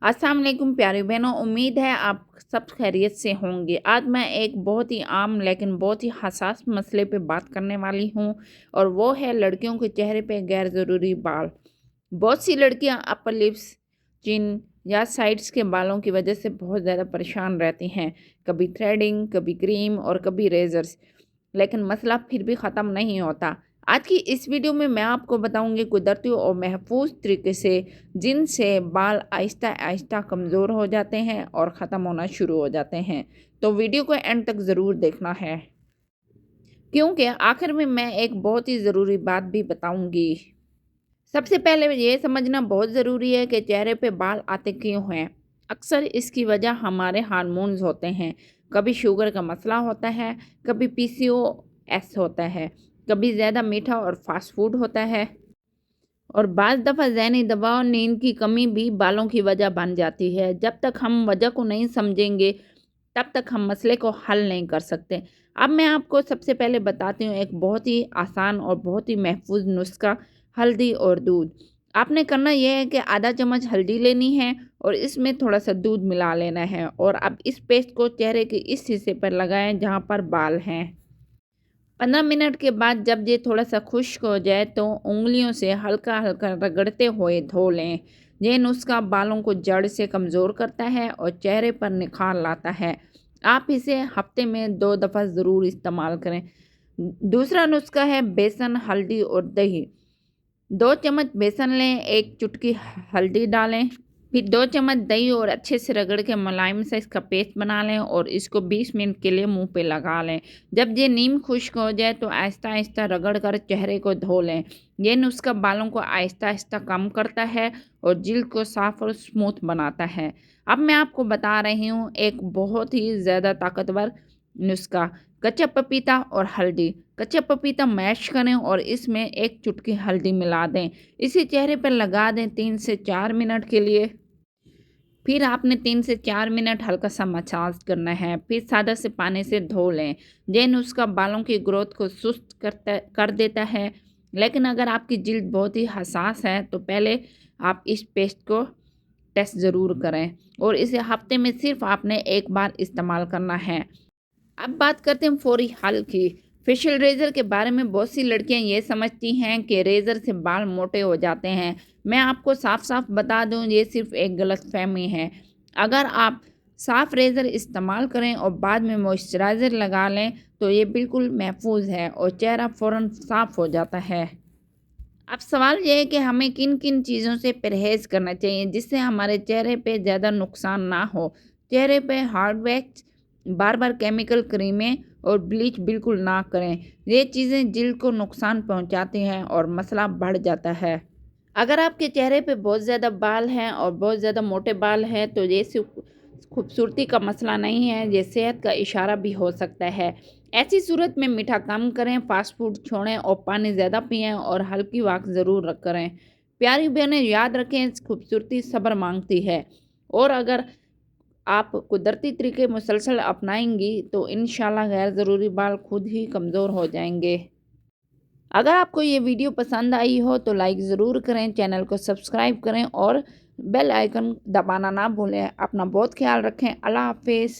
अस्सलाम वालेकुम प्यारे बहनों, उम्मीद है आप सब खैरियत से होंगे। आज मैं एक बहुत ही आम लेकिन बहुत ही हसास मसले पे बात करने वाली हूँ और वो है लड़कियों के चेहरे पे गैर ज़रूरी बाल। बहुत सी लड़कियाँ अपर लिप्स, चिन या साइड्स के बालों की वजह से बहुत ज़्यादा परेशान रहती हैं। कभी थ्रेडिंग, कभी क्रीम और कभी रेजर्स, लेकिन मसला फिर भी ख़त्म नहीं होता। आज की इस वीडियो में मैं आपको बताऊंगी कुदरती और महफूज तरीके से जिनसे बाल आहिस्ता आहिस्ता कमज़ोर हो जाते हैं और ख़त्म होना शुरू हो जाते हैं। तो वीडियो को एंड तक ज़रूर देखना है, क्योंकि आखिर में मैं एक बहुत ही ज़रूरी बात भी बताऊंगी। सबसे पहले ये समझना बहुत ज़रूरी है कि चेहरे पे बाल आते क्यों हैं। अक्सर इसकी वजह हमारे हार्मोन्स होते हैं। कभी शुगर का मसला होता है, कभी पीसीओएस होता है, कभी ज़्यादा मीठा और फास्ट फूड होता है, और बाज़ दफ़ा ज़हनी दबाव और नींद की कमी भी बालों की वजह बन जाती है। जब तक हम वजह को नहीं समझेंगे तब तक हम मसले को हल नहीं कर सकते। अब मैं आपको सबसे पहले बताती हूँ एक बहुत ही आसान और बहुत ही महफूज नुस्खा, हल्दी और दूध। आपने करना यह है कि आधा चम्मच हल्दी लेनी है और इसमें थोड़ा सा दूध मिला लेना है, और अब इस पेस्ट को चेहरे के इस हिस्से पर लगाएं जहाँ पर बाल हैं। 15 मिनट के बाद जब ये थोड़ा सा खुश्क हो जाए तो उंगलियों से हल्का हल्का रगड़ते हुए धो लें। ये नुस्खा बालों को जड़ से कमज़ोर करता है और चेहरे पर निखार लाता है। आप इसे हफ्ते में 2 दफ़ा ज़रूर इस्तेमाल करें। दूसरा नुस्खा है बेसन, हल्दी और दही। 2 चम्मच बेसन लें, 1 चुटकी हल्दी डालें, फिर 2 चम्मच दही और अच्छे से रगड़ के मुलायम से इसका पेस्ट बना लें और इसको 20 मिनट के लिए मुंह पे लगा लें। जब ये नीम खुश्क हो जाए तो आहिस्ता आहिस्ता रगड़ कर चेहरे को धो लें। ये नुस्खा बालों को आहिस्ता आहिस्ता कम करता है और जिल्द को साफ और स्मूथ बनाता है। अब मैं आपको बता रही हूँ एक बहुत ही ज़्यादा ताकतवर नुस्खा, कच्चा पपीता और हल्दी। कच्चा पपीता मैश करें और इसमें 1 चुटकी हल्दी मिला दें। इसे चेहरे पर लगा दें 3 से 4 मिनट के लिए। फिर आपने 3 से 4 मिनट हल्का सा मसाज करना है, फिर सादा से पानी से धो लें। ये नुस्खा बालों की ग्रोथ को सुस्त कर देता है, लेकिन अगर आपकी जिल्द बहुत ही हसास है तो पहले आप इस पेस्ट को टेस्ट ज़रूर करें और इसे हफ्ते में सिर्फ आपने एक बार इस्तेमाल करना है। अब बात करते हैं फौरी हल की। फेशियल रेज़र के बारे में बहुत सी लड़कियां ये समझती हैं कि रेज़र से बाल मोटे हो जाते हैं। मैं आपको साफ साफ बता दूं, ये सिर्फ एक गलतफहमी है। अगर आप साफ रेज़र इस्तेमाल करें और बाद में मॉइस्चराइज़र लगा लें तो ये बिल्कुल महफूज है और चेहरा फ़ौरन साफ हो जाता है। अब सवाल यह है कि हमें किन किन चीज़ों से परहेज़ करना चाहिए जिससे हमारे चेहरे पे ज़्यादा नुकसान ना हो। चेहरे पे हार्ड वैक्स, बार बार केमिकल क्रीमें और ब्लीच बिल्कुल ना करें। ये चीज़ें जिल्द को नुकसान पहुंचाती हैं और मसला बढ़ जाता है। अगर आपके चेहरे पे बहुत ज़्यादा बाल हैं और बहुत ज़्यादा मोटे बाल हैं तो ये सिर्फ खूबसूरती का मसला नहीं है, ये सेहत का इशारा भी हो सकता है। ऐसी सूरत में मीठा कम करें, फास्ट फूड छोड़ें और पानी ज़्यादा पिएं और हल्की वॉक ज़रूर करें। प्यारी बहनें, याद रखें खूबसूरती सब्र मांगती है, और अगर आप कुदरती तरीके मुसलसल अपनाएंगी तो इंशाल्लाह गैर ज़रूरी बाल खुद ही कमज़ोर हो जाएंगे। अगर आपको ये वीडियो पसंद आई हो तो लाइक ज़रूर करें, चैनल को सब्सक्राइब करें और बेल आइकन दबाना ना भूलें। अपना बहुत ख्याल रखें। अल्लाह हाफिज़।